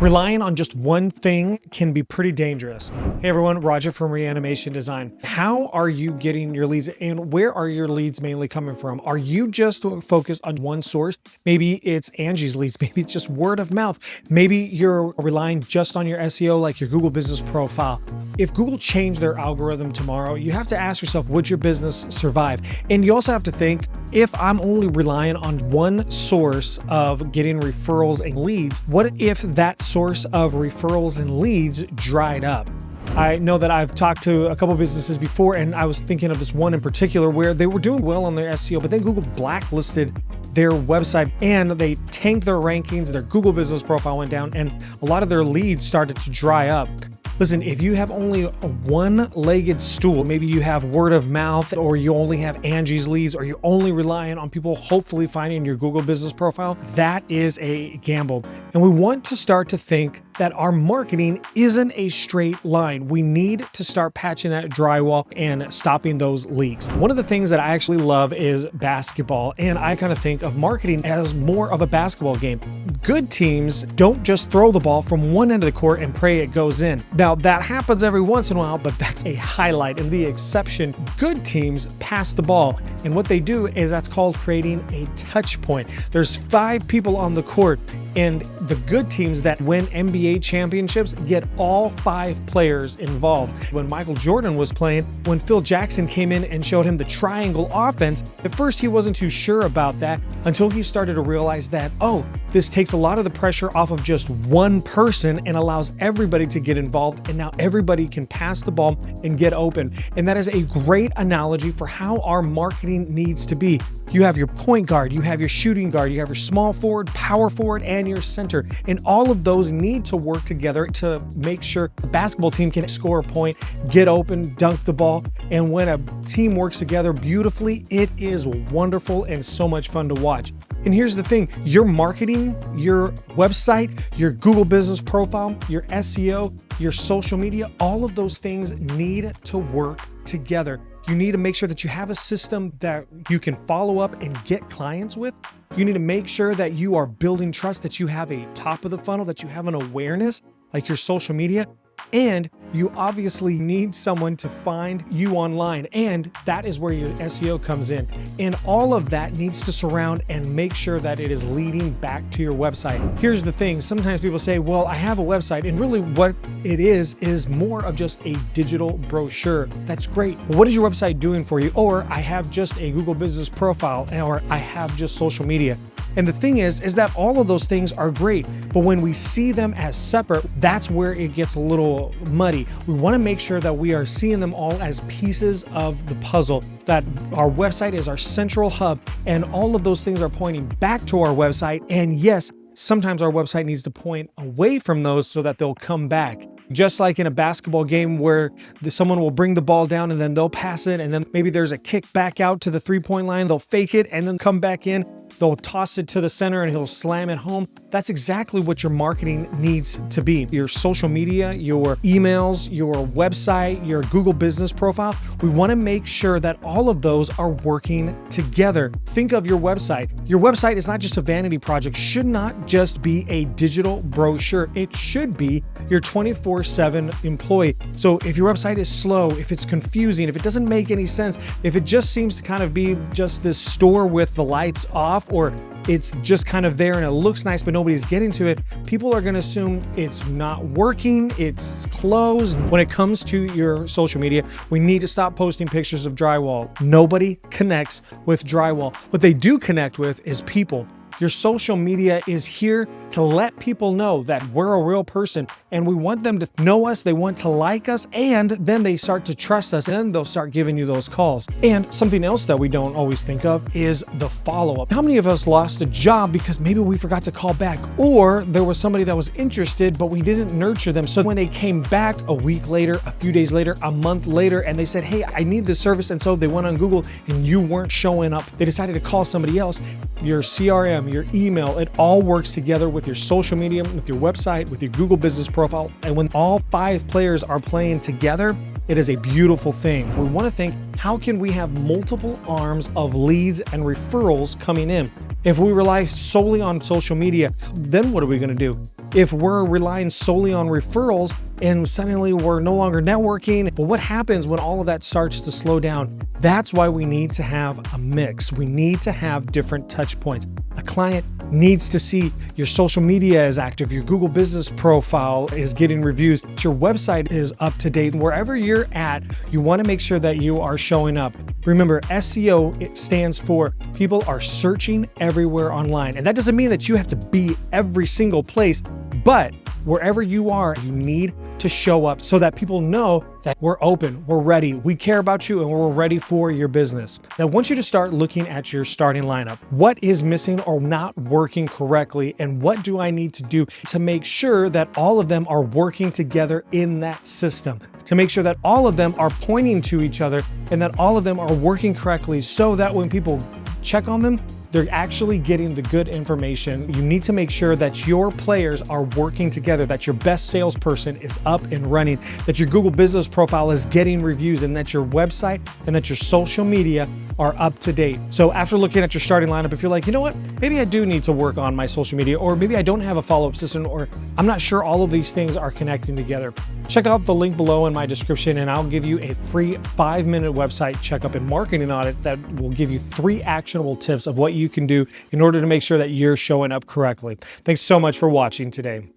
Relying on just one thing can be pretty dangerous. Hey everyone, Roger from Reanimation Design. How are you getting your leads and where are your leads mainly coming from? Are you just focused on one source? Maybe it's Angie's leads, maybe it's just word of mouth. Maybe you're relying just on your SEO, like your Google business profile. If Google changed their algorithm tomorrow, you have to ask yourself, would your business survive? And you also have to think, if I'm only relying on one source of getting referrals and leads, what if that source of referrals and leads dried up? I know that I've talked to a couple businesses before, and I was thinking of this one in particular where they were doing well on their SEO, but then Google blacklisted their website and they tanked their rankings, their Google business profile went down, and a lot of their leads started to dry up. Listen, if you have only a one-legged stool, maybe you have word of mouth, or you only have Angie's leads, or you're only relying on people hopefully finding your Google business profile, that is a gamble. And we want to start to think that our marketing isn't a straight line. We need to start patching that drywall and stopping those leaks. One of the things that I actually love is basketball, and I kind of think of marketing as more of a basketball game. Good teams don't just throw the ball from one end of the court and pray it goes in. Now, that happens every once in a while, but that's a highlight and the exception. Good teams pass the ball, and what they do is that's called creating a touch point. There's 5 people on the court, and the good teams that win NBA championships get all 5 players involved. When Michael Jordan was playing, when Phil Jackson came in and showed him the triangle offense, at first he wasn't too sure about that until he started to realize that, oh, this takes a lot of the pressure off of just one person and allows everybody to get involved, and now everybody can pass the ball and get open. And that is a great analogy for how our marketing needs to be. You have your point guard, you have your shooting guard, you have your small forward, power forward, and your center. And all of those need to work together to make sure the basketball team can score a point, get open, dunk the ball. And when a team works together beautifully, it is wonderful and so much fun to watch. And here's the thing, your marketing, your website, your Google business profile, your SEO, your social media, all of those things need to work together. You need to make sure that you have a system that you can follow up and get clients with. You need to make sure that you are building trust, that you have a top of the funnel, that you have an awareness like your social media. And you obviously need someone to find you online, and that is where your SEO comes in. And all of that needs to surround and make sure that it is leading back to your website. Here's the thing, sometimes people say, well, I have a website, and really what it is more of just a digital brochure. That's great. But what is your website doing for you? Or I have just a Google business profile, or I have just social media. And the thing is that all of those things are great, but when we see them as separate, that's where it gets a little muddy. We want to make sure that we are seeing them all as pieces of the puzzle, that our website is our central hub, and all of those things are pointing back to our website. And yes, sometimes our website needs to point away from those so that they'll come back. Just like in a basketball game where someone will bring the ball down and then they'll pass it, and then maybe there's a kick back out to the 3-point line, they'll fake it and then come back in. They'll toss it to the center and he'll slam it home. That's exactly what your marketing needs to be. Your social media, your emails, your website, your Google business profile. We want to make sure that all of those are working together. Think of your website. Your website is not just a vanity project, should not just be a digital brochure. It should be your 24/7 employee. So if your website is slow, if it's confusing, if it doesn't make any sense, if it just seems to kind of be just this store with the lights off, or it's just kind of there and it looks nice but nobody's getting to it, people are going to assume it's not working, it's closed. When it comes to your social media, we need to stop posting pictures of drywall. Nobody connects with drywall. What they do connect with is people. Your social media is here to let people know that we're a real person, and we want them to know us, they want to like us, and then they start to trust us, and then they'll start giving you those calls. And something else that we don't always think of is the follow-up. How many of us lost a job because maybe we forgot to call back, or there was somebody that was interested but we didn't nurture them? So when they came back a week later, a few days later, a month later, and they said, hey, I need this service, and so they went on Google and you weren't showing up, they decided to call somebody else. Your CRM, your email, it all works together with your social media, with your website, with your Google business profile. And when all 5 players are playing together, it is a beautiful thing. We want to think, how can we have multiple arms of leads and referrals coming in? If we rely solely on social media, then what are we going to do? if we're relying solely on referrals and suddenly we're no longer networking. But what happens when all of that starts to slow down? That's why we need to have a mix. We need to have different touch points. A client needs to see your social media is active, your Google business profile is getting reviews, your website is up to date. Wherever you're at, you want to make sure that you are showing up. Remember, SEO, it stands for people are searching everywhere online. And that doesn't mean that you have to be every single place, but wherever you are, you need to show up so that people know that we're open, we're ready, we care about you, and we're ready for your business. Now, I want you to start looking at your starting lineup. What is missing or not working correctly, and what do I need to do to make sure that all of them are working together in that system? To make sure that all of them are pointing to each other and that all of them are working correctly so that when people check on them, they're actually getting the good information. You need to make sure that your players are working together, that your best salesperson is up and running, that your Google business profile is getting reviews, and that your website and that your social media are up to date. So after looking at your starting lineup, if you're like, you know what, maybe I do need to work on my social media, or maybe I don't have a follow-up system, or I'm not sure all of these things are connecting together, check out the link below in my description and I'll give you a free 5-minute website checkup and marketing audit that will give you 3 actionable tips of what you can do in order to make sure that you're showing up correctly. Thanks so much for watching today.